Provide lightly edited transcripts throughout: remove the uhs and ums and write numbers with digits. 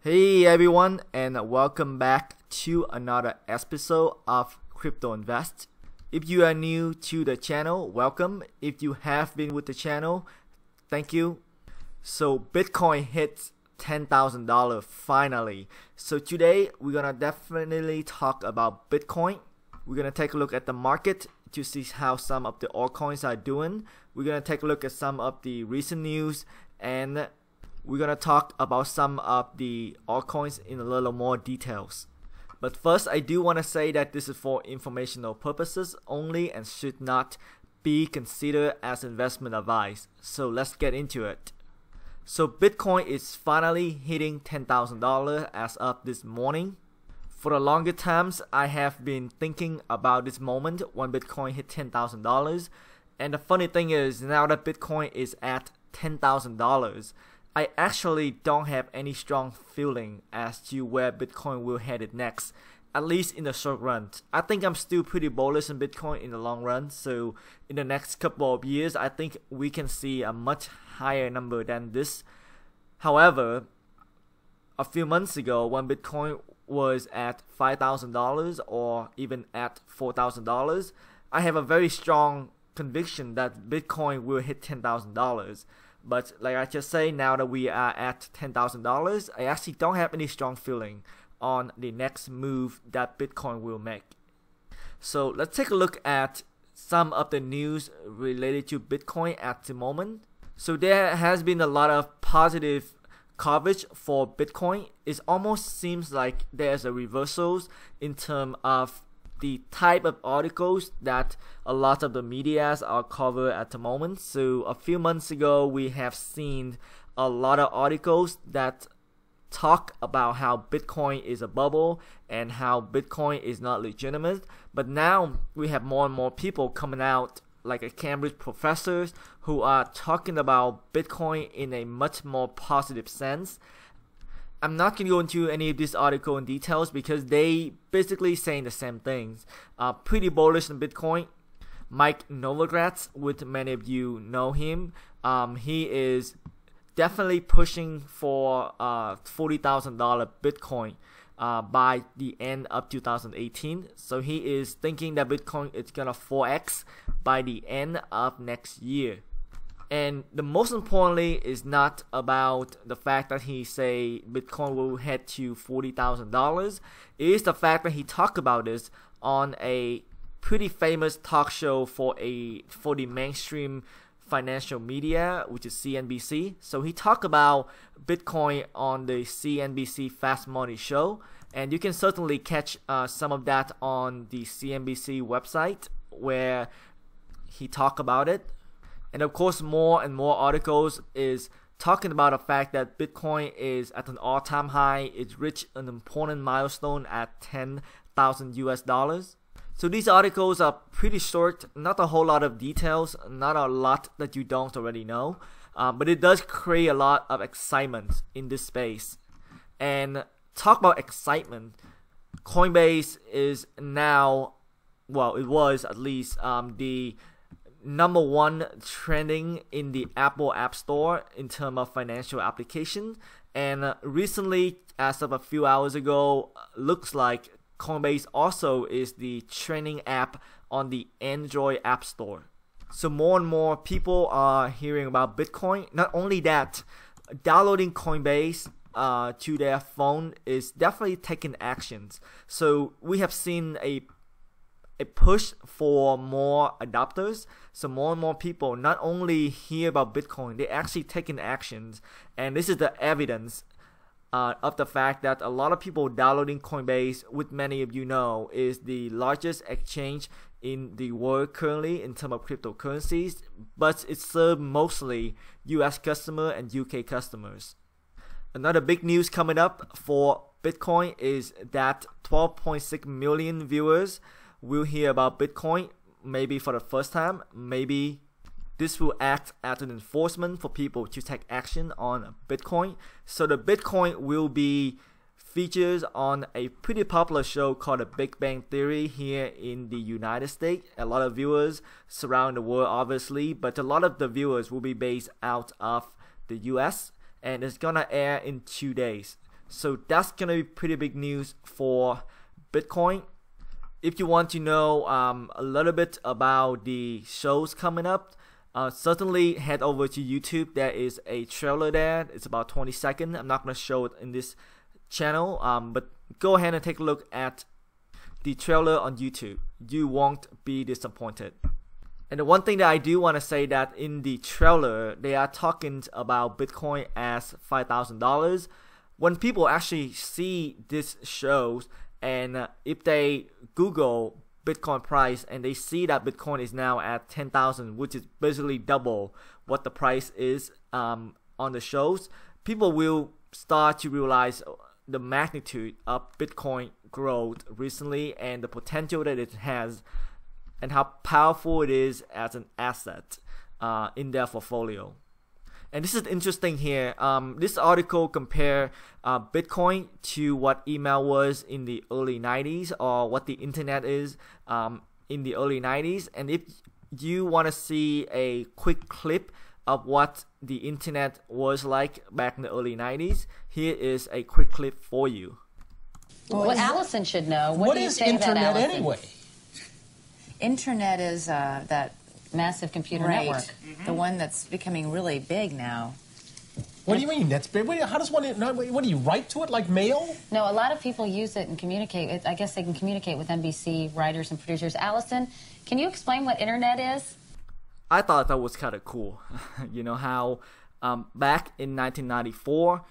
Hey everyone, and welcome back to another episode of Crypto Invest. If you are new to the channel, welcome. If you have been with the channel, thank you. So Bitcoin hits $10,000 finally. So today we're gonna definitely talk about Bitcoin. We're gonna take a look at the market to see how some of the altcoins are doing. We're gonna take a look at some of the recent news, and we're gonna talk about some of the altcoins in a little more details. But first, I do want to say that this is for informational purposes only and should not be considered as investment advice. So let's get into it. So Bitcoin is finally hitting $10,000 as of this morning. For the longer times, I have been thinking about this moment when Bitcoin hit $10,000. And the funny thing is, now that Bitcoin is at $10,000, I actually don't have any strong feeling as to where Bitcoin will head it next, at least in the short run. I think I'm still pretty bullish on Bitcoin in the long run, so in the next couple of years, I think we can see a much higher number than this. However, a few months ago when Bitcoin was at $5,000 or even at $4,000, I have a very strong conviction that Bitcoin will hit $10,000. But like I just say, now that we are at $10,000, I actually don't have any strong feeling on the next move that Bitcoin will make. So let's take a look at some of the news related to Bitcoin at the moment. So there has been a lot of positive coverage for Bitcoin. It almost seems like there's a reversals in terms of the type of articles that a lot of the medias are covered at the moment. So a few months ago, we have seen a lot of articles that talk about how Bitcoin is a bubble and how Bitcoin is not legitimate. But now we have more and more people coming out, like a Cambridge professors, who are talking about Bitcoin in a much more positive sense. I'm not going to go into any of this article in details because they basically saying the same things. Pretty bullish on Bitcoin. Mike Novogratz, with many of you know him, he is definitely pushing for $40,000 Bitcoin by the end of 2018. So he is thinking that Bitcoin is gonna 4x by the end of next year. And the most importantly is not about the fact that he say Bitcoin will head to $40,000. It is the fact that he talked about this on a pretty famous talk show for the mainstream financial media, which is CNBC. So he talked about Bitcoin on the CNBC Fast Money show, and you can certainly catch some of that on the CNBC website where he talked about it. And of course, more and more articles is talking about the fact that Bitcoin is at an all-time high. It's reached an important milestone at 10,000 US dollars. So these articles are pretty short, not a whole lot of details, not a lot that you don't already know, but it does create a lot of excitement in this space. And talk about excitement, Coinbase is now, well, it was at least the number one trending in the Apple App Store in terms of financial application. And recently, as of a few hours ago, looks like Coinbase also is the trending app on the Android App Store. So more and more people are hearing about Bitcoin. Not only that, downloading Coinbase to their phone is definitely taking actions. So we have seen a push for more adopters. So more and more people not only hear about Bitcoin, they're actually taking actions. And this is the evidence of the fact that a lot of people downloading Coinbase, which many of you know is the largest exchange in the world currently in terms of cryptocurrencies, but it serves mostly US customers and UK customers. Another big news coming up for Bitcoin is that 12.6 million viewers will hear about Bitcoin maybe for the first time. Maybe this will act as an enforcement for people to take action on Bitcoin. So the Bitcoin will be featured on a pretty popular show called The Big Bang Theory here in the United States. A lot of viewers surround the world obviously, but a lot of the viewers will be based out of the US, and it's gonna air in 2 days. So that's gonna be pretty big news for Bitcoin. If you want to know a little bit about the shows coming up, certainly head over to YouTube. There is a trailer there. It's about 20 seconds. I'm not gonna show it in this channel, but go ahead and take a look at the trailer on YouTube. You won't be disappointed. And the one thing that I do want to say that in the trailer, they are talking about Bitcoin as $5,000. When people actually see this shows, and if they Google Bitcoin price and they see that Bitcoin is now at 10,000, which is basically double what the price is on the shows, people will start to realize the magnitude of Bitcoin growth recently and the potential that it has and how powerful it is as an asset in their portfolio. And this is interesting here. This article compare Bitcoin to what email was in the early 90s or what the internet is in the early 90s. And if you want to see a quick clip of what the internet was like back in the early 90s, here is a quick clip for you. Well, Allison should know. What is internet anyway? Internet is that massive computer network. The one that's becoming really big now. What do you mean? That's big. How does one? What do you write to it like mail? No, a lot of people use it and communicate. I guess they can communicate with NBC writers and producers. Allison, can you explain what internet is? I thought that was kind of cool. You know how back in 1994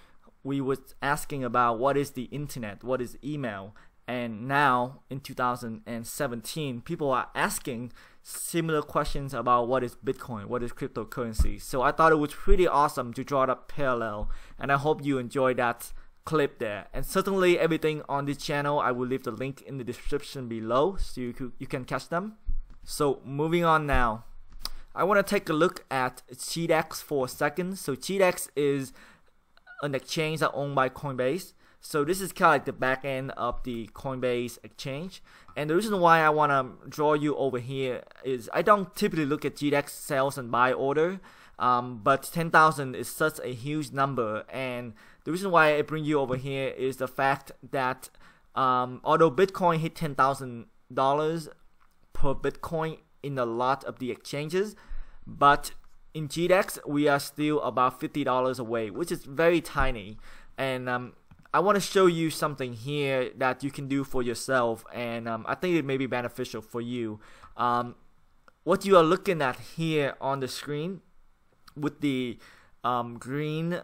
we was asking about what is the internet, what is email, and now in 2017 people are asking similar questions about what is Bitcoin, what is cryptocurrency. So I thought it was pretty awesome to draw that parallel, and I hope you enjoyed that clip there. And certainly everything on this channel, I will leave the link in the description below so you can catch them. So moving on now, I want to take a look at GIAO for a second. So GIAO is an exchange that owned by Coinbase. So this is kind of like the back end of the Coinbase exchange. And the reason why I want to draw you over here is I don't typically look at GIAO sales and buy order, but 10,000 is such a huge number. And the reason why I bring you over here is the fact that although Bitcoin hit $10,000 per Bitcoin in a lot of the exchanges, but in GIAO we are still about $50 away, which is very tiny. And I want to show you something here that you can do for yourself, and I think it may be beneficial for you. What you are looking at here on the screen with the green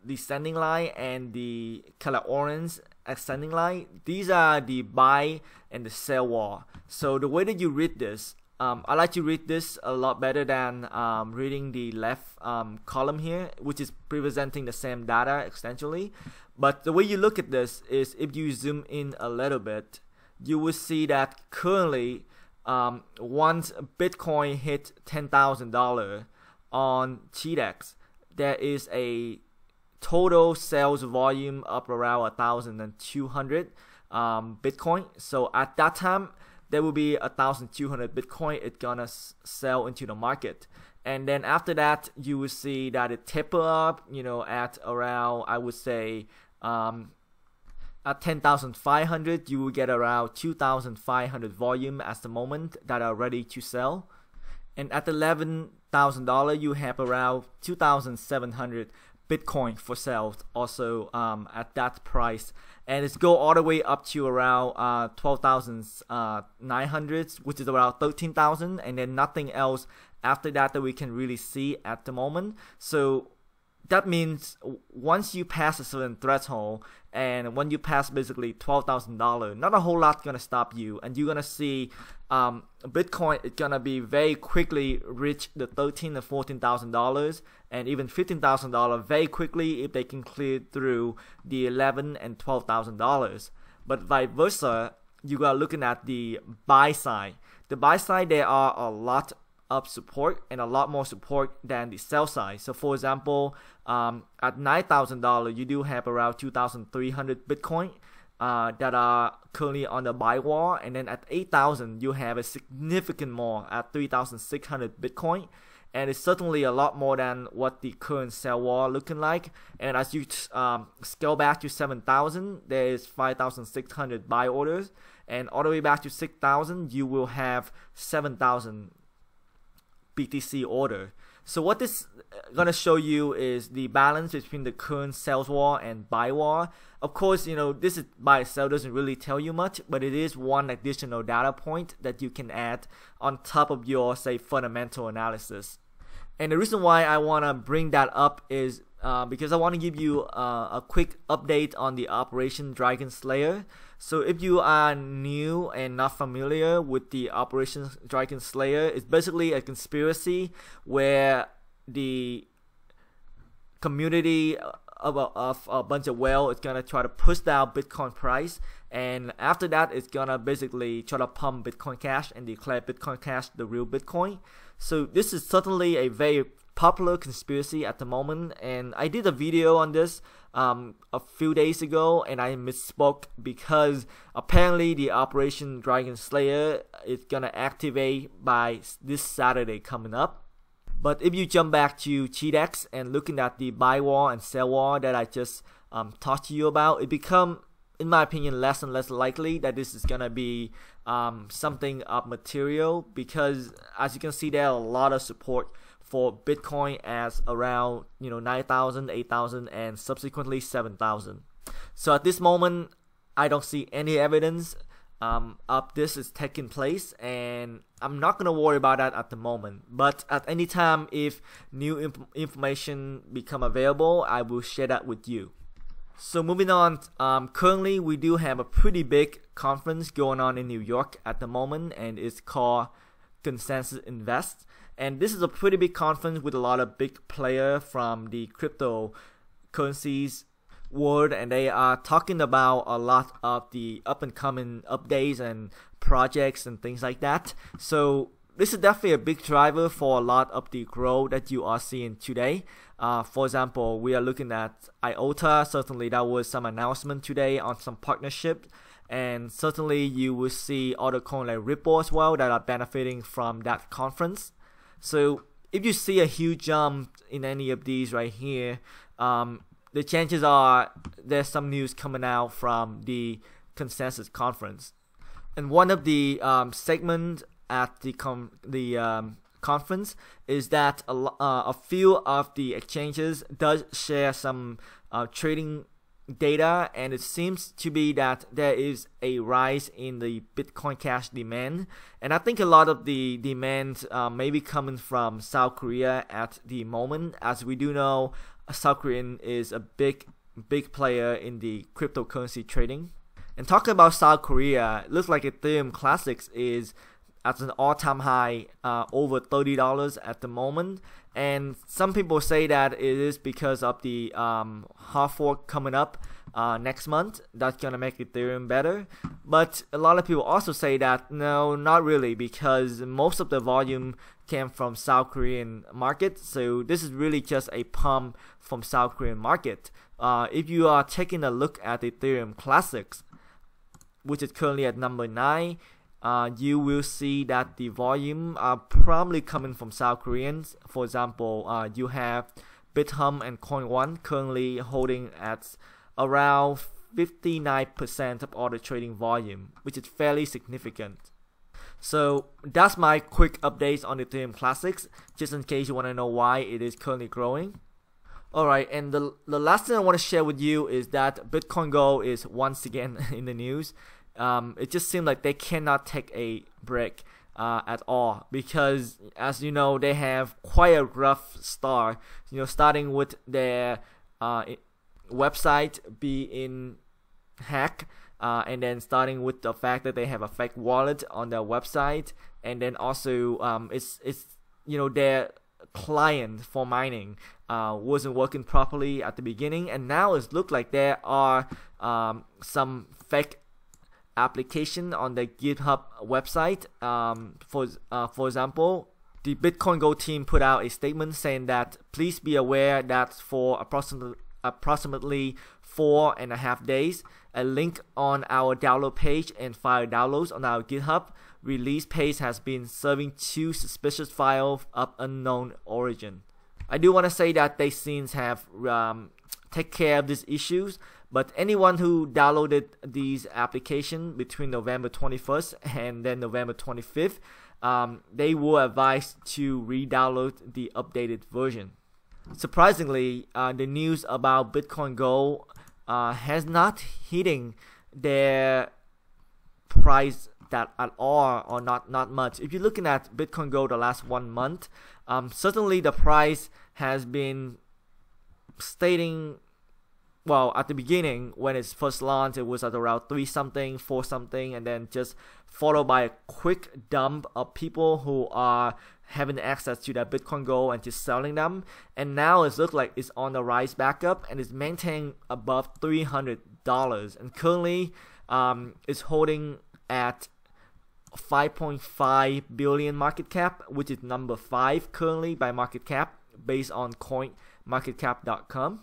descending line and the color orange ascending line, these are the buy and the sell wall. So the way that you read this, I like to read this a lot better than reading the left column here, which is representing the same data essentially. But the way you look at this is if you zoom in a little bit, you will see that currently once Bitcoin hit $10,000 on GIAO, there is a total sales volume of around 1,200 Bitcoin. So at that time, there will be 1,200 Bitcoin it's gonna sell into the market. And then after that, you will see that it taper up, you know, at around, I would say, at 10,500, you will get around 2,500 volume at the moment that are ready to sell. And at $11,000, you have around 2,700 Bitcoin for sale also at that price. And it's go all the way up to around 12,900, which is around 13,000, and then nothing else after that we can really see at the moment. So that means once you pass a certain threshold, and when you pass basically $12,000, not a whole lot gonna stop you, and you're gonna see Bitcoin is gonna be very quickly reach the $13,000 and $14,000 and even $15,000 very quickly if they can clear through the $11,000 and $12,000. But vice versa, you are looking at the buy side. The buy side, there are a lot of support and a lot more support than the sell side. So for example, at $9,000 you do have around 2,300 Bitcoin that are currently on the buy wall, and then at 8,000 you have a significant more at 3,600 Bitcoin, and it's certainly a lot more than what the current sell wall looking like. And as you scale back to 7,000, there is 5,600 buy orders, and all the way back to 6,000, you will have 7,000 BTC order. So what this gonna show you is the balance between the current sales wall and buy wall. Of course, you know, this is by itself doesn't really tell you much, but it is one additional data point that you can add on top of your, say, fundamental analysis. And the reason why I wanna bring that up is because I want to give you a quick update on the Operation Dragon Slayer. So if you are new and not familiar with the Operation Dragon Slayer, it's basically a conspiracy where the community of a bunch of whales is gonna try to push down Bitcoin price, and after that it's gonna basically try to pump Bitcoin Cash and declare Bitcoin Cash the real Bitcoin. So this is certainly a very popular conspiracy at the moment, and I did a video on this a few days ago, and I misspoke because apparently the Operation Dragon Slayer is gonna activate by this Saturday coming up. But if you jump back to THEO and looking at the buy wall and sell wall that I just talked to you about, it become, in my opinion, less and less likely that this is gonna be something of material, because as you can see, there are a lot of support for Bitcoin as around 9,000, 8,000, and subsequently 7,000. So at this moment, I don't see any evidence of this is taking place, and I'm not gonna worry about that at the moment. But at any time, if new information become available, I will share that with you. So moving on, currently we do have a pretty big conference going on in New York at the moment, and it's called Consensus Invest. And this is a pretty big conference with a lot of big players from the cryptocurrencies world, and they are talking about a lot of the up and coming updates and projects and things like that. So this is definitely a big driver for a lot of the growth that you are seeing today. For example, we are looking at IOTA. Certainly there was some announcement today on some partnership, and certainly you will see other coins like Ripple as well that are benefiting from that conference. So if you see a huge jump in any of these right here, the chances are there's some news coming out from the Consensus conference. And one of the segments at the conference is that a few of the exchanges does share some trading data, and it seems to be that there is a rise in the Bitcoin Cash demand, and I think a lot of the demand may be coming from South Korea at the moment. As we do know, South Korea is a big player in the cryptocurrency trading. And talking about South Korea, it looks like Ethereum Classics is at an all-time high, over $30 at the moment. And some people say that it is because of the hard fork coming up next month. That's gonna make Ethereum better. But a lot of people also say that no, not really, because most of the volume came from South Korean market. So this is really just a pump from South Korean market. If you are taking a look at Ethereum Classics, which is currently at number 9, you will see that the volume are probably coming from South Koreans. For example, you have BitHum and Coin1 currently holding at around 59% of all the trading volume, which is fairly significant. So that's my quick updates on Ethereum Classics, just in case you want to know why it is currently growing. Alright, and the last thing I want to share with you is that Bitcoin Gold is once again in the news. It just seems like they cannot take a break at all, because as you know, they have quite a rough start, starting with their website being hacked, and then starting with the fact that they have a fake wallet on their website, and then also it's their client for mining wasn't working properly at the beginning, and now it looks like there are some fake application on the GitHub website. For example, the Bitcoin Gold team put out a statement saying that please be aware that for approximately 4.5 days, a link on our download page and file downloads on our GitHub release page has been serving 2 suspicious files of unknown origin. I do want to say that they since have take care of these issues, but anyone who downloaded these applications between November 21st and then November 25th, they were advised to re-download the updated version. Surprisingly, the news about Bitcoin Gold has not hitting their price that at all, or not much. If you're looking at Bitcoin Gold the last 1 month, certainly the price has been stating, well, at the beginning when it's first launched, it was at around 3 something, 4 something, and then just followed by a quick dump of people who are having access to that Bitcoin Gold and just selling them. And now it looks like it's on the rise back up and it's maintained above $300, and currently it's holding at 5.5 billion market cap, which is number 5 currently by market cap based on coinmarketcap.com.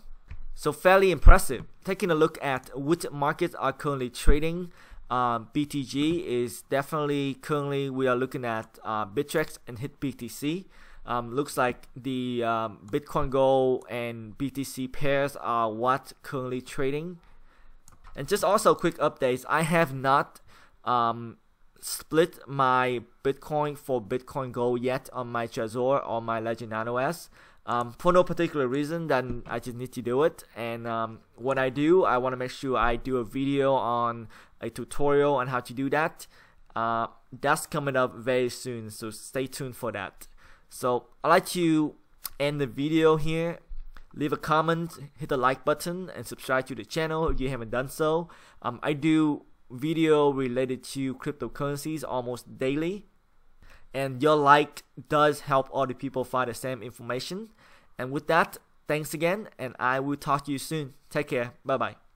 So fairly impressive. Taking a look at which markets are currently trading, BTG is definitely currently, we are looking at Bittrex and HitBTC. Looks like the Bitcoin Gold and BTC pairs are what currently trading. And just also quick updates, I have not split my Bitcoin for Bitcoin Gold yet on my Trezor or my Ledger Nano S. For no particular reason, then I just need to do it. And when I do, I want to make sure I do a video on a tutorial on how to do that. That's coming up very soon, so stay tuned for that. So I'd like to end the video here. Leave a comment, hit the like button, and subscribe to the channel if you haven't done so. I do video related to cryptocurrencies almost daily, and your like does help other people find the same information. And with that, thanks again, and I will talk to you soon. Take care. Bye bye.